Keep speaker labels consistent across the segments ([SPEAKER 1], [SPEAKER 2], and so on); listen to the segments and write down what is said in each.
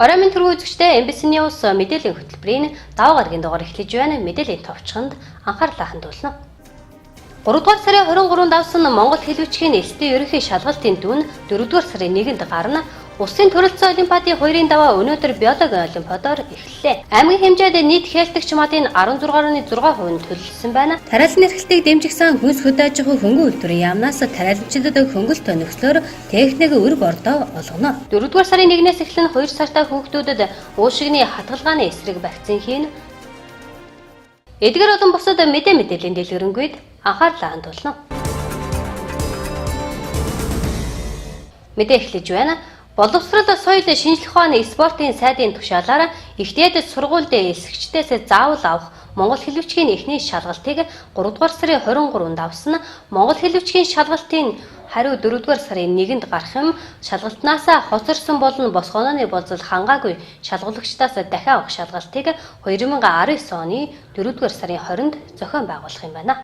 [SPEAKER 1] Орой минь түргэн үзэгчдээ MBC News мэдээллийн хөтөлбөрийн даваа гарагийн дугаар эхлэж байна. Мэдээллийн товчхонд анхаарлаа хандуулна. 3 дугаар сарын 23-нд авсан Монгол хэлвчгийн эсдийн ерөнхий шалгалтын дүн 4 дугаар сарын 1-нд гарна. Улсын төрөлцсөн олимпиадын 2-ын даваа өнөөдөр биологийн олимпиадаар эхэллээ. Аймгийн хэмжээнд нийт хялтагч мадын 16.6% нь төлөвлөсөн байна. Тариалан эрхлэлтийг дэмжигсэн хүнс хөдөө аж ахуй хөнгөн үйлдвэрийн яамнаас тариалагчдад хөнгөлт нөхцлөөр техник өрг ордоо олгоно. 4 дугаар сарын 1-ээс эхлэн 2 сартаа хүүхдүүдэд уушигны хатгалгааны эсрэг вакцин хийн. Эдгээр олон бусад мэдээллийн дэлгэрэнгүй анхаарлаа хандуулна. Мэдээ эхлэж байна. Боловсрол соёл шинжлэх ухааны спортын сайдын тушаалаар ихтэйд сургуульд эсэгчдээс заавал авах Монгол хэлвчгийн эхний шалгалтыг 3 дугаар сарын 23-нд авсан. Монгол хэлвчгийн шалгалтын хариу 4 дугаар сарын 1-нд гарах юм. Шалгалтнаас хоцорсон болон босгооны болзол хангаагүй шалгуулагчдаас дахин авах шалгалтыг 2019 оны 4 дугаар сарын 20-нд зохион байгуулах юм байна.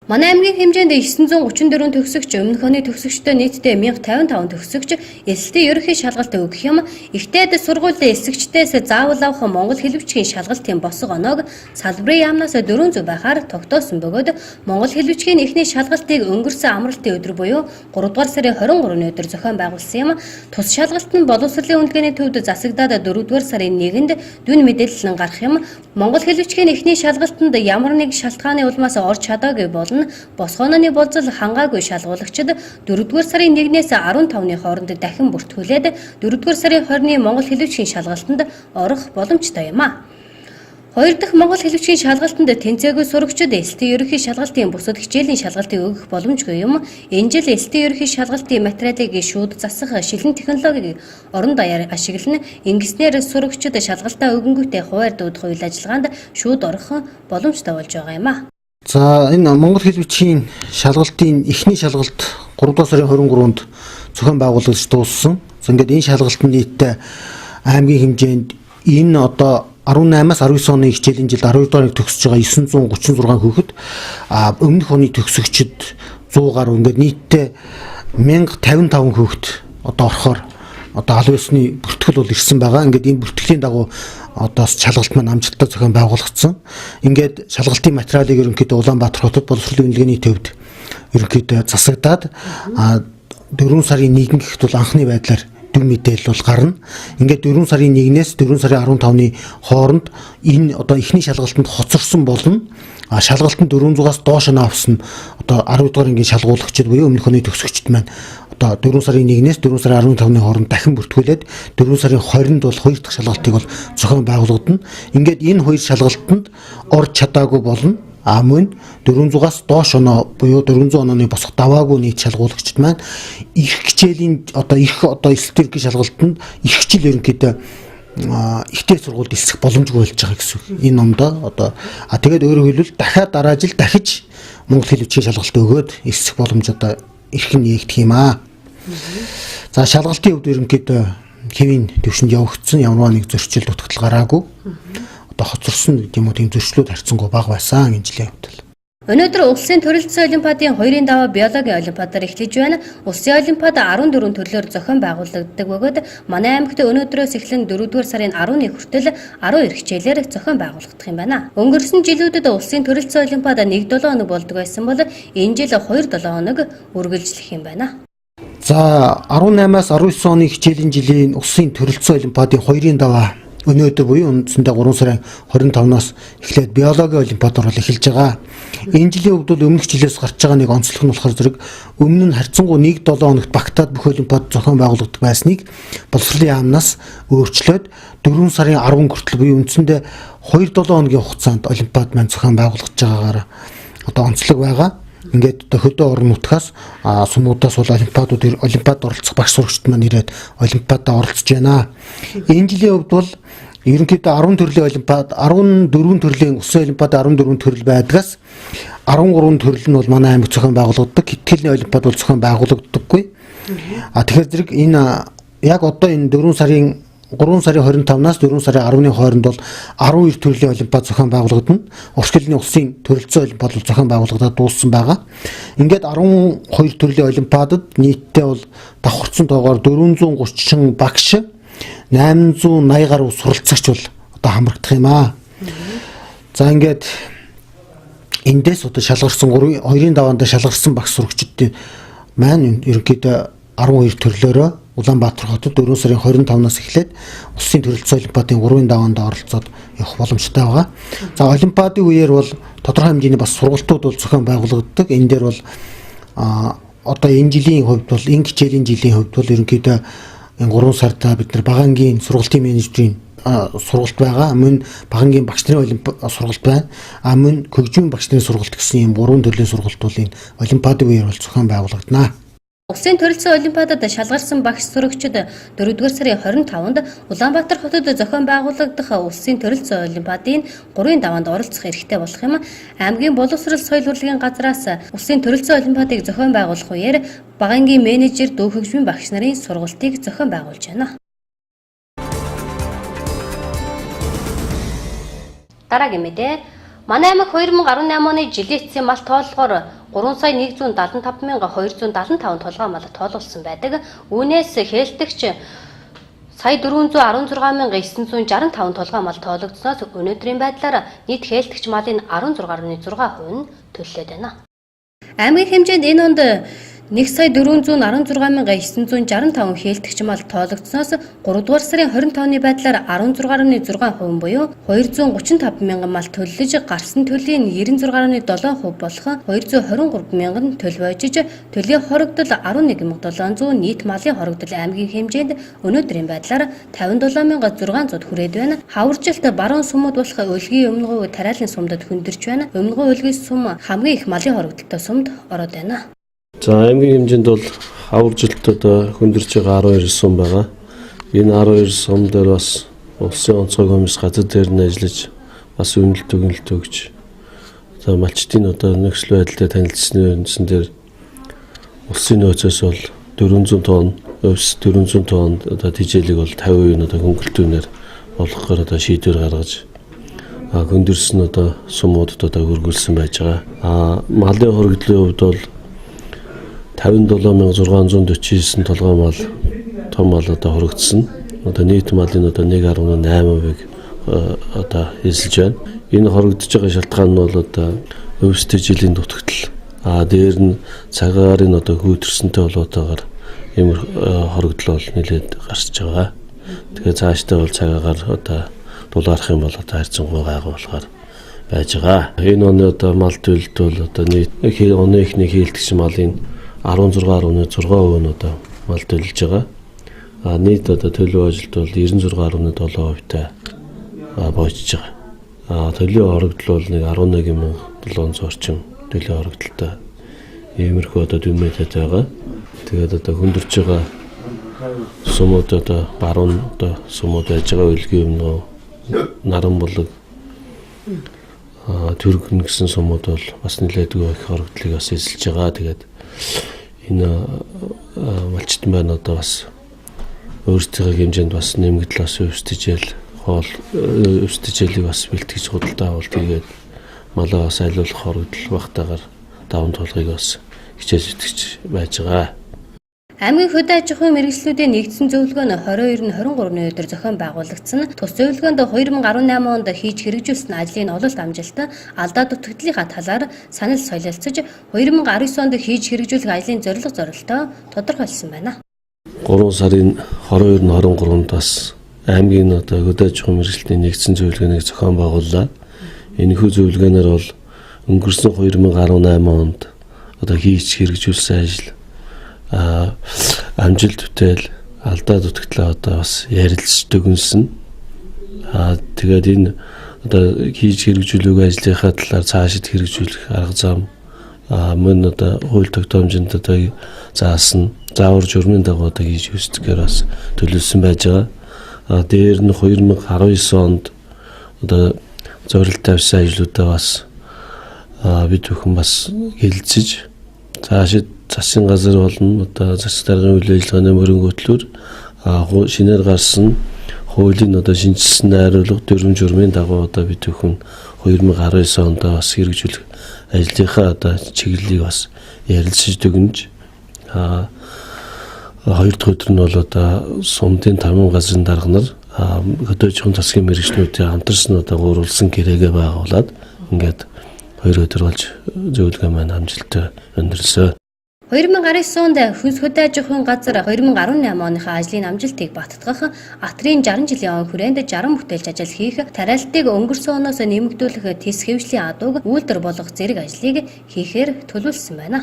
[SPEAKER 1] Манай аймгийн хэмжээнд 934 төгсөгч, өмнөх оны төгсөгчтэй нийтдээ 1055 төгсөгч эсэлтийн ерөнхий шалгалт өгөх юм. Ихтэйд сургуульд эсэгчдээс заавал авах Монгол хэлвчгийн шалгалтын босго оноог салбарын яамнаас 400 байхаар тогтоосон бөгөөд Монгол хэлвчгийн эхний шалгалтыг өнгөрсөн амралтын өдөр буюу 3 дугаар сарын 23-ны өдөр зохион байгуулсан юм. Тус шалгалт нь боловсролын үнэлгээний төвд засагдаад 4 дугаар сарын 1-нд дүн мэдээлэл нь гарах юм. Монгол хэлвчгийн эхний шалгалтанд ямар нэг шалтгааны улмаас орж чадаагүй болно. Босгооны болзол хангаагүй шалгуулагчид 4 дугаар сарын 1-ээс 15-ны хооронд дахин бүртгүүлээд 4 дугаар сарын 20-ны Монгол хэлвчгийн шалгалтанд орох боломжтой юм а. 2 дахь Монгол хэлвчгийн шалгалтанд тэнцээгүй сурагчид эсэлтийн ерөнхий шалгалтын бусад хичээлийн шалгалтыг өгөх боломжгүй юм. Энэ жил эсэлтийн ерөнхий шалгалтын материалыг шууд засах шилэн технологиг орон даяар ашиглан ингэснээр сурагчид шалгалтаа өгөнгүүтээ хуваар дуудах үйл ажиллагаанд шууд орох боломжтой болж байгаа юм а.
[SPEAKER 2] За энэ Монгол хэлвчийн шалгалтын эхний шалгалт 3 дугаар сарын 23-нд зохион байгуулагдаж дууссан. За ингээд энэ шалгалт нь нийтдээ аймгийн хэмжээнд энэ одоо 18-аас 19 оны хичээлийн жилд 12 дугаарыг төгсөж байгаа 936 хүүхэд өмнөх оны төгсөгчд 100 гаруй ингээд нийтдээ 1055 хүүхэд одоо орохоор одоо аль ёсны бүртгэл бол ирсэн байгаа. Ингээд энэ бүртгэлийн дагуу одоо шалгалт маань амжилттай зохион байгуулагдсан. Ингээд шалгалтын материалыг ерөнхийдөө Улаанбаатар хотод боловсролын үнэлгээний төвд ерөнхийдөө засагдаад 4 сарын 1 гэхэд бол анхны байдлаар дүн мэдээлэл бол гарна. Ингээд 4 сарын 1-ээс 4 сарын 15-ны хооронд энэ одоо эхний шалгалтанд хоцорсон болно. Шалгалтанд 400-аас доош авсан одоо 10 дугаар ангийн шалгуулагчид буюу өмнөх оны төгсөгчд маань одоо 4 сарын 1-ээс 4 сарын 15-ны хооронд дахин бүртгүүлээд 4 сарын 20-нд бол 2 дахь шалгалтыг бол зохион байгуулагдана. Ингээд энэ хоёр шалгалтанд орж чадаагүй болно. Мөн 400-аас доош оноо буюу 400 онооны босох даваагүй нийт шалгуулагчид маань их хичээлийн одоо эсэлтийн ерөнхий шалгалтанд их хичээл ерөнхийдөө ихтэй сургуульд элсэх боломжгүй болж байгаа гэсэн үг. Энэ номдоо одоо тэгээд өөрөөр хэлбэл дахиад дараа жил дахиж Монгол хэлвчийн шалгалт өгөөд элсэх боломж одоо эрхэн нээгдэх юм аа. За шалгалтын хувьд ерөнхийдөө хэвийн төвшөнд явагдсан ямар нэг зөрчил дутагдал гараагүй. Одоо хоцорсон гэдэг юм уу тийм зөрчлүүд харьцангуй бага байсан энэ жилийн хувьд.
[SPEAKER 1] Өнөөдөр Улсын төрөлцсөн олимпиадын 2-ын даваа биологийн олимпиадаар эхлэж байна. Улсын олимпиад 14 төрлөөр зохион байгуулагддаг бөгөөд манай аймагт өнөөдрөөс эхлэн 4 дугаар сарын 11 хүртэл 12 хичээлээр зохион байгуулагдах юм байна. Өнгөрсөн жилүүдэд Улсын төрөлцсөн олимпиад 1-7 хоног болдог байсан бол энэ жил 2-7 хоног үргэлжлэх юм байна.
[SPEAKER 2] За 18-аас 19 оны хичээлийн жилийн Улсын төрөлцсөн олимпиадын 2-ын даваа өнөөдөр буюу үндсэндээ 3 сарын 25-наас эхлээд биологийн олимпиадаар бол эхэлж байгаа. Энэ жилийн хувьд бол өмнөх жилээс гарч байгаа нэг онцлог нь болохоор зэрэг өмнө нь харьцангуй 1-7 хоногт Багтаад бүх олимпиад зохион байгуулагддаг байсныг боловсролын яамнаас өөрчлөөд 4 сарын 10 хүртэл буюу үндсэндээ 2-7 хоногийн хугацаанд олимпиад маань зохион байгуулагдж байгаагаар одоо онцлог байгаа. Ингээд одоо хөдөө орон нутгаас сумуудаас бол олимпиад оролцох багш сурагчид маань ирээд олимпиадад оролцож байна. Энэ жилийн хувьд бол ерөнхийдөө 10 төрлийн олимпиад 14 төрлийн улсын олимпиад 14 төрөл байдгаас 13 төрөл нь бол манай аймагт зохион байгуулагддаг. Хитгэлийн олимпиад бол зохион байгуулагддаггүй. Тэгэхээр зэрэг энэ яг одоо энэ 3 сарын 25-наас 4 сарын 10-ны хооронд бол 12 төрлийн олимпиад зохион байгуулагдана. Урсгалын улсын төрөлцсөн олимпиад бол зохион байгуулагдаад дууссан байгаа. Ингээд 12 төрлийн олимпиадад нийтдээ бол давхарцсан тоогоор 430 багш 880 гаруй суралцагч бол одоо хамрагдах юм аа. За ингээд эндээс одоо шалгарсан 2-ын даваанд шалгарсан багш сурагчдын маань ерөнхийдөө 12 төрлөөрөө Улаанбаатар хотод 4 сарын 25-наас эхлээд улсын төрөлцөө олимпиадын 3-ын даваанд оролцоод явах боломжтой байгаа. За олимпиадын үеэр бол тодорхой хэмжээний бас сургалтууд бол зохион байгуулагддаг. Энэ дээр бол одоо энэ жилийн хувьд бол энэ хичээлийн жилийн хувьд бол ерөнхийдөө энэ 3 сарда бид нар багаангийн сургалтын менежерийн сургалт байгаа. Мөн багаангийн багш нарын сургалт байна. Мөн хөгжмийн багш нарын сургалт гэсэн ийм 3 төрлийн сургалт бол энэ олимпиадын үеэр бол зохион байгуулагдана.
[SPEAKER 1] Улсын төрөлцөө олимпиадад шалгарсан багш сурагчид 4-р сарын 25-нд Улаанбаатар хотод зохион байгуулагдах улсын төрөлцөө олимпиадын 3-ын даваанд оролцох эрхтэй болох юм. Аймгийн боловсрол соёл урлагийн газраас улсын төрөлцөө олимпиадыг зохион байгуулах үеэр багаангийн менежер дүү хөгжмийн багш нарын сургалтыг зохион байгуулж байна. Дараагийн мэдээ. Манай аймаг 2018 оны жилийн эцсийн мал тооллогоор 3,175,275 толгой мал тоолуулсан байдаг. Үүнээс хээлтэгч сая 416,965 толгой мал тоологдсноос өнөөдрийн байдлаар нийт хээлтэгч малын 16.6% нь төлөлөд байна. Аймгийн хэмжээнд энэ онд 1,416,965 хээлтэгч мал тоологдсноос 3-р сарын 25-ны байдлаар 16.6% буюу 235,000 мал төлөлж, гарсан төлийн 96.7% болох 223,000 төлөвөжж, төлийн хорогдол 11,700, нийт малын хорогдол аймгийн хэмжээнд өнөөдрийн байдлаар 57,600 хүрээд байна. Хаваржилт баруун сумууд болох өлгийн өмнөгөө тариалан сумдад хөндөрч байна. Өмнөгөө өлгийн сум хамгийн их малын хорогдолтой сумд ороод байна.
[SPEAKER 3] За аймгийн хэмжээнд бол хаваржилт одоо хөндөрж байгаа 12 сум байгаа. Энэ 12 сум дээр бас улсын онцгой комисс газар дээр нь ажиллаж бас үнэлт өгч одоо малчдын одоо нөхцөл байдлыг танилцсны үндсэн дээр улсын нөөцөөс бол 400 тонн, өвс 400 тонн одоо тижээлэг бол 50% нь одоо хөнгөлтүүнээр болгохоор одоо шийдвэр гаргаж хөндөрсөн одоо сумуудад одоо хөргүүлсэн байж байгаа. Малын хоригдлын хувьд бол 57,649 толгой мал том мал одоо хоригдсон. Одоо нийт малын одоо 1.8%-ийг одоо эзэлж байна. Энэ хоригдож байгаа шалтгаан нь бол одоо өвстэй жилийн дутагдал. Дээр нь цагаарын одоо хүйдэрсэнтэй болоотойгоор ийм хоригдол бол нэлээд гарч байгаа. Тэгэхээр цаашдаа бол цагаагаар одоо дулаарах юм бол одоо харьцангуй гайгүй болохоор байж байгаа. Энэ оны одоо мал төлөлт бол одоо нийт оны эхний хээлтгч малын 16.6% нь одоо мал төлж байгаа. Нийт одоо төлөв ажилт бол 96.7%-тай боочж байгаа. Төлөв хоригдол бол нэг 11,700 орчим төлөв хоригдолтой иймэрхүү одоо дүнмэтэд байгаа. Тэгээд одоо хөндөрч байгаа сумууд одоо баруун одоо сумууд байж байгаа. Өлгийн өмнө наран булаг төргөн гэсэн сумууд бол бас нэлээдгүй их хоригдлыг бас эзэлж байгаа. Тэгээд энэ малчтан байна одоо бас өөрсдийнхөө хэмжээнд бас нэмэгдэл бас өвсдөжэл хоол өвсдөжэлийг бас бэлтгэж худалдаа авалт хийгээд малаа бас айлуулах хоригдол багтаагаар даван тулгыг бас хичээж итгэж байж байгаа.
[SPEAKER 1] Аймгийн хөдөө аж ахуйн мэргэжлүүдийн нэгдсэн зөвлөгөө нь 22-23-ны өдөр зохион байгуулагдсан. Тус зөвлөгөөнд 2018 онд хийж хэрэгжүүлсэн ажлын ололт амжилт, алдаа дутагдлынхаа талаар санал солилцож, 2019 онд хийж хэрэгжүүлэх ажлын зорилго зорилтоо тодорхойлсон байна.
[SPEAKER 3] 3 сарын 22-23-нд бас аймгийн одоо хөдөө аж ахуйн мэргэжлүүдийн нэгдсэн зөвлөгөөнийг зохион байгууллаа. Энэхүү зөвлөгөөнөр бол өнгөрсөн 2018 онд одоо хийж хэрэгжүүлсэн ажил амжилт бүтээл алдаа дутагдлаа одоо бас ярилцж дүгнсэн. Тэгээд энэ одоо хийж хэрэгжүүлэх ажлынхаа талаар цаашид хэрэгжүүлэх арга зам мөн одоо хууль тогтоомжинд одоо заасан заавар журмын дагуу одоо хийж үүсгэхээр бас төлөвлөсөн байж байгаа. Дээр нь 2019 онд одоо зорилт тавьсан ажлуудаа бас бид бүхэн бас хэлэлцэж цаашид засгийн газар болон одоо засаг даргын үйл ажиллагааны мөрөнгө хөтлөөр шинээр гарсан хуулийн одоо шинжилсэн найруулга дүрм журмын дагуу одоо бид бүхэн 2019 онд бас хэрэгжүүлэх ажлынхаа одоо чиглэлийг бас ярилцж дүгнэж Хоёр дахь өдөр нь бол одоо сумдын тамирын газрын дарга нар хөдөөжийн засгийн мэргэжлүүдийн хамтарсан одоо гурвалсан гэрээгээ байгуулад ингээд 2 өдөр болж зөвлөгөө маань амжилттай өндөрлсөн.
[SPEAKER 1] 2019 онд хүнс хөдөөжийн газар 2018 оныхаа ажлын амжилтыг баттгах, Атрийн 60 жилийн он хүрээнд 60 бүтээлч ажил хийх, тариалтыг өнгөрсөн оноос нэмэгдүүлэх тис хэвшлийн адууг үйлдвэр болгох зэрэг ажлыг хийхээр төлөвлөсөн байна.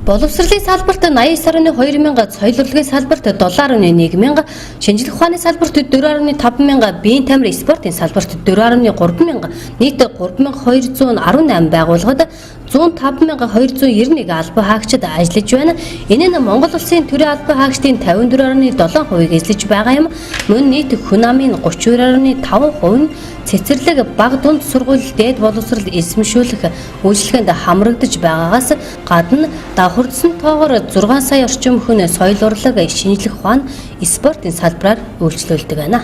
[SPEAKER 1] Боловсролын салбарт 89.2 соёл урлагийн салбарт 7.1 мянга, шинжлэх ухааны салбарт 4.5 мянга, биеийн тамирын спортын салбарт 4.3 мянга, нийт 3218 байгууллагад 105,291 албан хаагчид ажиллаж байна. Энэ нь Монгол улсын төрийн албан хаагчдын 54.7%-ийг эзлэж байгаа юм. Мөн нийт хүн амын 32.5% нь цэцэрлэг, бага дунд сургууль, дээд боловсрол эзэмшүүлэх үйлчлэгэнд хамрагдаж байгаагаас гадна давхардсан тоогоор 6 сая орчим хүн соёл урлаг, шинжлэх ухаан, спортын салбараар үйлчлүүлдэг байна.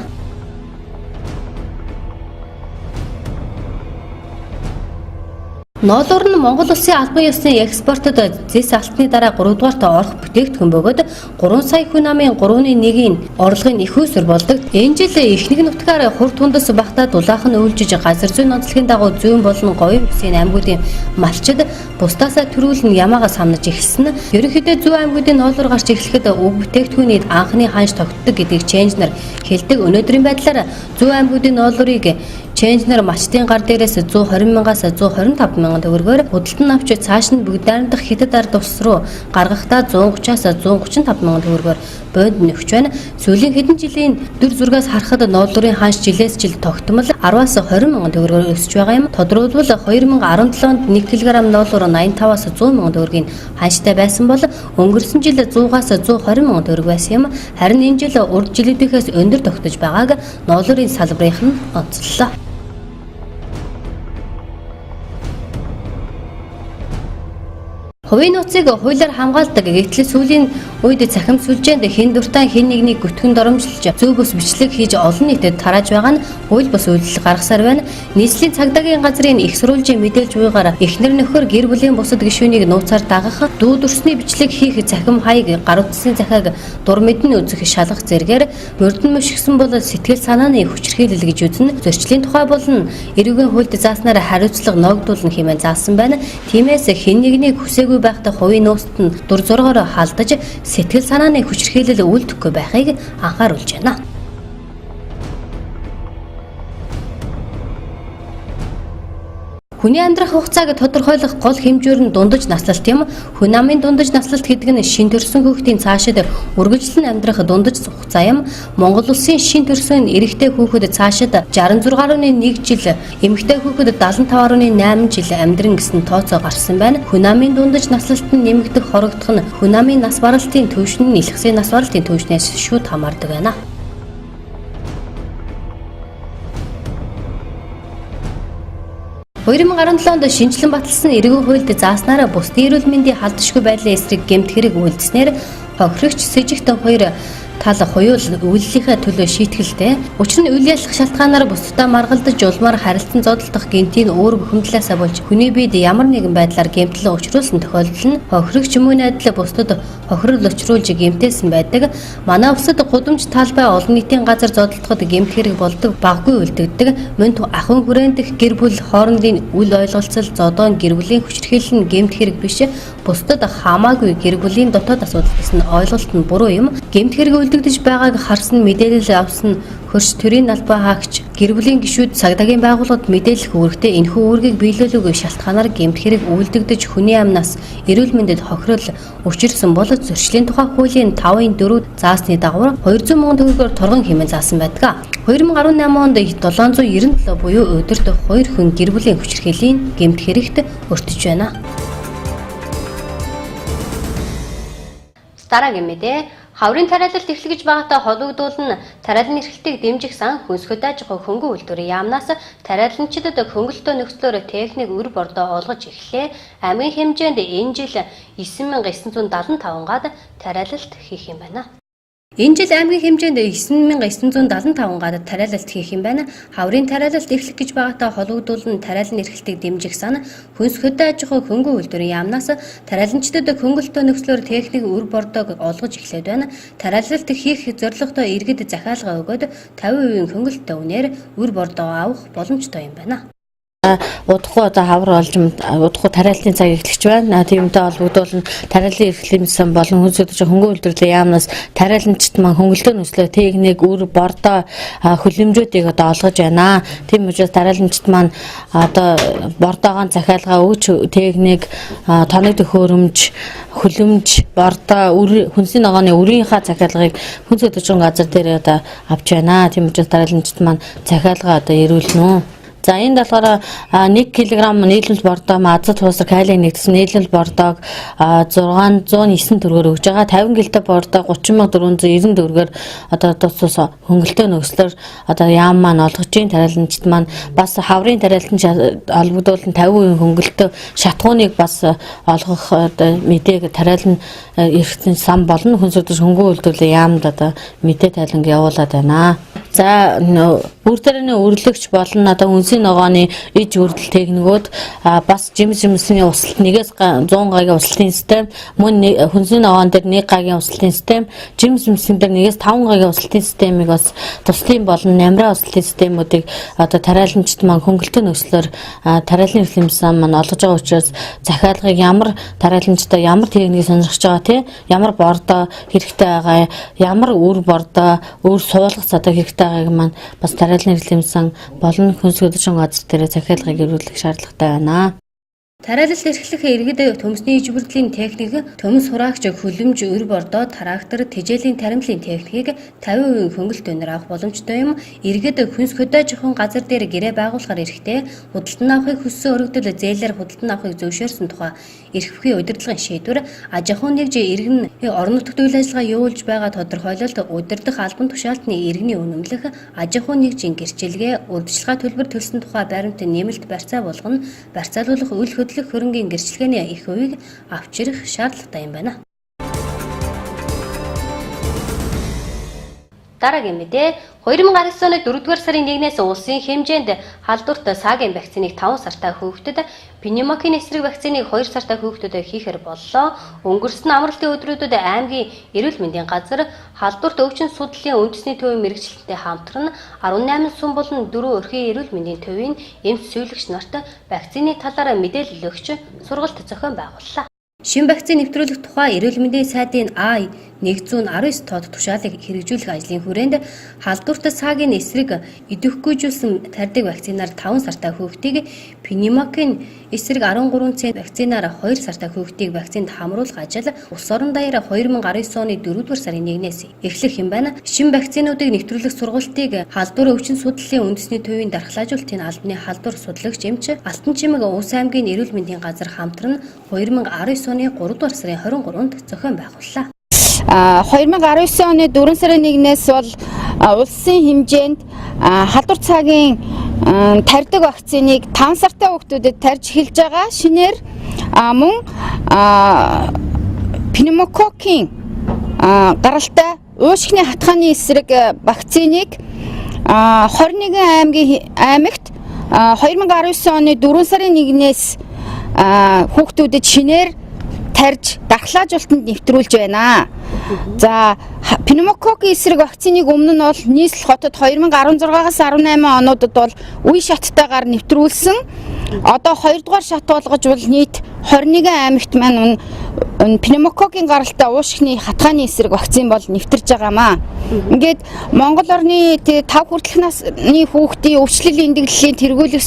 [SPEAKER 1] Ноолуур нь Монгол улсын албан ёсны экспортод зэс алтны дараа 3 дугаарт орох бүтээгдэхүүн бөгөөд 3 сая хүн амын 3.1-ийн орлогын их үүсвэр болдог. Энэ жил эхнэг нутгаар хурд тундас багтаа дулаахан үйлжиж газар зүйн онцлогийн дагуу зүүн болон говийн бүсийн аймагуудын малчид бусдаасаа төрүүлэн ямаагаа самнаж эхэлсэн. Ерөнхийдөө зүүн аймагуудын ноолуур гарч эхлэхэд уг бүтээгдэхүүний анхны ханж тогтдог гэдгийг ченжнер хэлдэг. Өнөөдрийн байдлаар зүүн аймагуудын ноолуурыг ченжнер малчдын гар дээрээс 120 мянгаас 125 мянган төгрөгөөр худалдан авч цааш нь бүгд найрамдах хятад ард улс руу гаргахдаа 130-аас 135 мянган төгрөгөөр бонд нөхч байна. Сүүлийн хэдэн жилийн дүр зургаас харахад ноолуурын ханш жилээс жил тогтмол 10-аас 20 мянган төгрөгөөр өсөж байгаа юм. Тодорхойлбол 2017 онд 1 кг ноолуур 85-аас 100 мянган төгрөгийн ханштай байсан бол өнгөрсөн жил 100-аас 120 мянган төгрөг байсан юм. Харин энэ жил урд жилүүдээс өндөр тогтож байгааг ноолуурын салбарынх нь онцоллоо. Хувийн нууцыг хуулиар хамгаалдаг. Гэтэл сүүлийн үед цахим сүлжээнд хэн дуртай хэн нэгнийг гүтгэн доромжилж зөв бус бичлэг хийж олон нийтэд тарааж байгаа нь хууль бус үйлдэл гаргасаар байна. Нийслэлийн цагдаагийн газрын их сурвалжийн мэдээлж буйгаар эхнэр нөхөр гэр бүлийн бусад гишүүнийг нууцаар дагах, дүү дүрсний бичлэг хийх цахим хаяг, гар утасны захиаг дур мэдэн үзэх шалгах зэргээр мөрдөн мөшгсөн бол сэтгэл санааны хүчирхийлэл гэж үзнэ. Зөрчлийн тухай болон эрүүгийн хуульд зааснаар хариуцлага ногдуулна хэмээн заасан байна. Тиймээс хэн нэгнийг хүсээгүй байхдаа хувийн нууцт нь дур зоргоор халдаж сэтгэл санааны хүчирхийлэл үйлдэхгүй байхыг анхааруулж байна. Хүний амьдрах хугацааг тодорхойлох гол хэмжүүр нь дундаж наслалт юм. Хүн амын дундаж наслалт гэдэг нь шин төрсөн хүүхдийн цаашид үргэлжлэн амьдрах дундаж хугацаа юм. Монгол улсын шин төрсөн эрэгтэй хүүхэд цаашид 66.1 жил, эмэгтэй хүүхэд 75.8 жил амьдран гэсэн тооцоо гарсан байна. Хүн амын дундаж наслалт нь нэмэгдэх хорогдох нь хүн амын нас баралтын түвшин нь илгэсэн нас баралтын түвшнээс шууд хамаардаг байна. 2017 онд шинжилэн баталсан эрүүгийн хуульд зааснараа бусдын эрүүл мэндийн халдшгүй байдлын эсрэг гэмт хэрэг үйлдэснээр хохирогч Сэжигтэн 2 тал хуйуул үйллийнхээ төлөө шийтгэлтэй. Учир нь үйл ялах шалтгаанаар бусдаа маргалдаж улмаар харилцан зодтолдох гэмтийн өөр бухимдлаасаа болж хүний биед ямар нэгэн байдлаар гэмтэл учруулсан тохиолдол нь хохирогч мөн адил бусдад хохирол учруулж гэмтээсэн байдаг. Манай улсад гудамж талбай олон нийтийн газар зодтолдоход гэмт хэрэг болдог баггүй үлдэгдэг. Мөн ахын хүрээн гэр бүл хоорондын үл ойлголцол зодоон гэр бүлийн хүчирхийлэл нь гэмт хэрэг биш. Бусдад хамаагүй гэр бүлийн дотоод асуудал гэсэн ойлголт нь буруу юм. Гэмт хэрэг үлдэгдэж байгааг харсан мэдээлэл авсан хөрш төрийн албан хаагч гэр бүлийн гишүүд цагдаагийн байгууллагад мэдээлэх үүрэгтэй. Энэхүү үүргийг биелүүлээгүй шалтгаанаар гэмт хэрэг үлдэгдэж хүний амнаас эрүүл мэндэд хохирол учирсан бол зөрчлийн тухай хуулийн 5-4 заасны дагуу 200 мянган төгрөгөөр торгон хэмээн заасан байдаг. 2018 онд 797 буюу өдөрт 2 хүн гэр бүлийн хүчирхийллийн гэмт хэрэгт өртөж байна. Дараагийн мэдээ. Хаврын тариалалт эхлэж байгаатай холбогдуулан тариалан эрхлэлтийг дэмжих сан хүнсгэж аж ахуй хөнгөн үйлдвэрийн яамнаас тариаланчдад хөнгөлөлтөө нөхцлөөр техник өр бордоо олгож эхлэе. Аймгийн хэмжээнд энэ жил 9975 гад тариалалт хийх юм байна. Энэ жил аймгийн хэмжээнд 9975 гадад тариалалт хийх юм байна. Хаврын тариалалт эхлэх гэж байгаатай холбогдуулан тариалан эрхлэлтийг дэмжих сан хүнс хөдөө аж ахуй хөнгөн үйлдвэрийн яамнаас тариаланчдад хөнгөлөлтөө нөхцлөөр техник үр бордоог олгож эхлээд байна. Тариалалт хийх зорилготой иргэд захиалга өгөөд 50% хөнгөлөлтөө үнээр үр бордоо авах боломжтой юм байна.
[SPEAKER 4] Удахгүй одоо хавар олж удахгүй тариаллын цаг эхлэж байна. Тиймтэй холбогдуулан тариаллын эрхлэмсэн болон хүнс хөдөлж хөнгөн үйлдвэрлэлийн яамнаас тариаланчид маань хөнгөлөлтөө нөхцлөө техник үр бордоо хүлэмжүүдийг одоо олгож байна. Тийм учраас тариаланчид маань одоо бордоогоо захиалгаа өгч техник тоног төхөөрөмж хүлэмж бордоо хүнсний ногооны үрийнхаа захиалгыг хүнс хөдөлж газар дээр одоо авч байна. Тийм учраас тариаланчид маань захиалгаа одоо ирүүлнэ. За энэ болохоор 1 кг нийлүүлэлт бордоо азот хуусар калий нэгдсэн нийлүүлэлт бордоог 609 төгрөгөөр өгж байгаа. 50 гэлтэй бордоо 30490 төгрөгөөр одоо тусус хөнгөлтөө нөхцлөөр одоо яам маань олгож ийн тариаланчид маань бас хаврын тариалалтын холбогдуулан 50% хөнгөлтөө шатгууныг бас олгох одоо мэдээг тариалан эрхтэн сан болно. Хүнс хөдөлж хөнгөн үйлдвэрлэлийн яамд одоо мэдээ тайланг явуулаад байна. За бүр төрөний өрлөгч болон одоо үнсний ногооны иж үрдэл техникүүд бас жимсний усалт 100 гагийн усалтын систем мөн хүнсний ногоон дээр 1 гагийн усалтын систем жимсний дээр 5 гагийн усалтын системийг бас туслын болон намраа усалтын системүүдийг одоо тариаланчид маань хөнгөлтөө нөхцлөөр тариалан эрхлэмсэн маань олгож байгаа учраас захиалгыг ямар тариаланчдаа ямар техникийг сонирхож байгаа тий ямар бордоо хэрэгтэй байгаа ямар үр бордоо үр суулгац одоо хэрэгтэй байгааг маань бас тариалан эрхлэмсэн болон хүнс хөдөлж газар дээр захиалгыг ирүүлэх шаардлагатай байна.
[SPEAKER 1] Тариалалт эрхлэх иргэд төмсний иж бүрдлийн техник, төмс хураагч хүлэмж өр бордоо, трактор, тэжээлийн таримтлын техникийг 50% хөнгөлөлт өнөр авах боломжтой юм. Иргэд хүнс хөдөө аж ахуйн газар дээр гэрээ байгуулахаар эрэхтэй худалдан авахыг хүссэн өргөдөл зээлээр худалдан авахыг зөвшөөрсөн тухай эрх бүхий удирдлагын шийдвэр аж ахуйн нэгж иргэн орон нутагт үйл ажиллагаа явуулж байгаа тодорхойлолт удирдах албан тушаалтны иргэний үнэмлэх аж ахуйн нэгжийн гэрчилгээ урьдчилгаа төлбөр төлсөн тухай баримт нэмэлт барьцаа болгоно. Барьцаалуулах үйл хөдлөх хөрөнгийн гэрчлэгээний их хувийг авч ирэх шаардлагатай юм байна. Дараагийн мэдээ 2019 оны 4-р сарын 1-ээс улсын хэмжээнд халдварт саагийн вакциныг 5 сартай хүүхдэд, пневмококкийн эсрэг вакциныг 2 сартай хүүхдэд хийхээр боллоо. Өнгөрсөн амралтын өдрүүдэд аймгийн эрүүл мэндийн газар халдварт өвчин судлалын үндэсний төвийн мэргэжилтэнтэй хамтран 18 сум болон 4 өрхийн эрүүл мэндийн төвийн эмч сүйрэгч нарт вакцины талаар мэдээлэл өгч сургалт зохион байгууллаа. Шинэ вакцин нэвтрүүлэх тухай эрүүл мэндийн сайдын А119 тоод тушаалыг хэрэгжүүлэх ажлын хүрээнд халдварт саагийн эсрэг идэвхгүйжүүлсэн тарьдаг вакцинаар 5 сартай хүүхдийг, пневмококкийн эсрэг 13 цент вакцинаар 2 сартай хүүхдийг вакцинд хамруулах ажил улс орон даяар 2019 оны 4-р сарын 1-ээс эхлэх юм байна. Шинэ вакцинуудыг нэвтрүүлэх сургалтыг халдвар өвчин судлалын үндэсний төвийн дархлаажуулалтын албаны халдвар судлагч эмч Алтан чимэг Улс аймгийн эрүүл мэндийн газар хамтран 2019 оны 3-р сарын 23-нд зохион байгууллаа.
[SPEAKER 5] 2019 оны 4 сарын 1-ээс бол улсын хэмжээнд халдвар цагийн тарьдаг вакциныг 5 сартай хүүхдүүдэд тарьж эхэлж байгаа. Шинээр мөн пневмококкийн гаралтай уушгины хатгааны эсрэг вакциныг 21 аймагт 2019 оны 4 сарын 1-ээс хүүхдүүдэд шинээр тарьж дархлаажуулалтанд нэвтрүүлж байна. За пневмококкийн эсрэг вакциныг өмнө нь бол нийслэл хотод 2016-аас 18 онуудад бол үе шаттайгаар нэвтрүүлсэн. Одоо 2 дугаар шат болгож бол нийт 21 аймагт маань пневмококкийн гаралтай уушгины хатгааны эсрэг вакцин бол нэвтэрж байгаамаа. Ингээд Монгол орны 5 хүртэлх насны хүүхдийн өвчлөл эндэгдлийн тэргүүлэх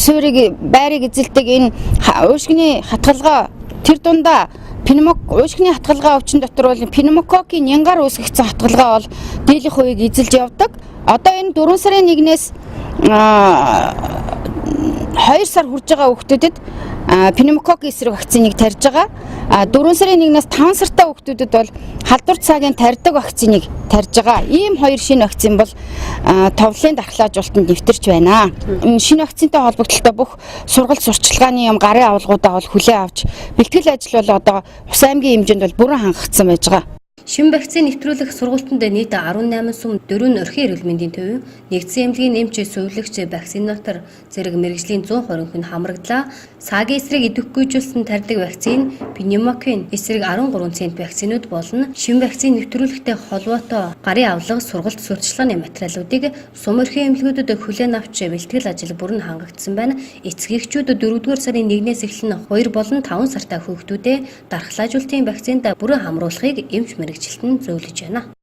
[SPEAKER 5] суурийг байрыг эзэлдэг энэ уушгины хатгалгаа тэр дундаа уушгины хатгалгаа өвчин дотор бол пневмококкийн нянгаар үүсгэгдсэн хатгалгаа бол дийлэх хувийг эзэлж явдаг. Одоо энэ 4 сарын 1-ээс 2 сар хүрж байгаа хүүхдүүдэд пневмококкийн эсрэг вакциныг тарьж байгаа. 4 сарын 1-ээс 5 сартай хүүхдүүдэд бол халдвар цагийн тарьдаг вакциныг тарьж байгаа. Ийм хоёр шинэ вакцин бол товлын дархлаажуулалтанд нэвтэрч байна. Энэ шинэ вакцинтай холбогдлолтой бүх сургалт сурчлагын юм гарын авалгуудаа бол хүлээн авч бэлтгэл ажил бол одоо Ус аймгийн хэмжээнд бол бүрэн хангагдсан байж байгаа.
[SPEAKER 1] Шинэ вакцины нэвтрүүлэх сургалтанд нийт 18 сум 4 орхин эрүүл мэндийн төвийн нэгдсэн эмнэлгийн нэмж сувилагч вакцинатор зэрэг мэрэгжлийн 100 хоринх нь хамрагдлаа. Сагийн эсрэг идэвхгүйжүүлсэн тарьдаг вакцин, пневмококкын эсрэг 13 цент вакцинууд болон шинэ вакцины нэвтрүүлэхтэй холбоотой гарын авлага сургалт сурталчилгааны материалуудыг сум орхин эмнэлгүүдэд хүлээн авч бэлтгэл ажил бүрэн хангагдсан байна. Эцгийгчүүд 4-р сарын 1-ээс эхлэн 2 болон 5 сартай хүүхдүүдэд дархлаажуулалтын вакцинд бүрэн хамруулахыг эмч мэрэгчлэлтэн зөвлөж байна.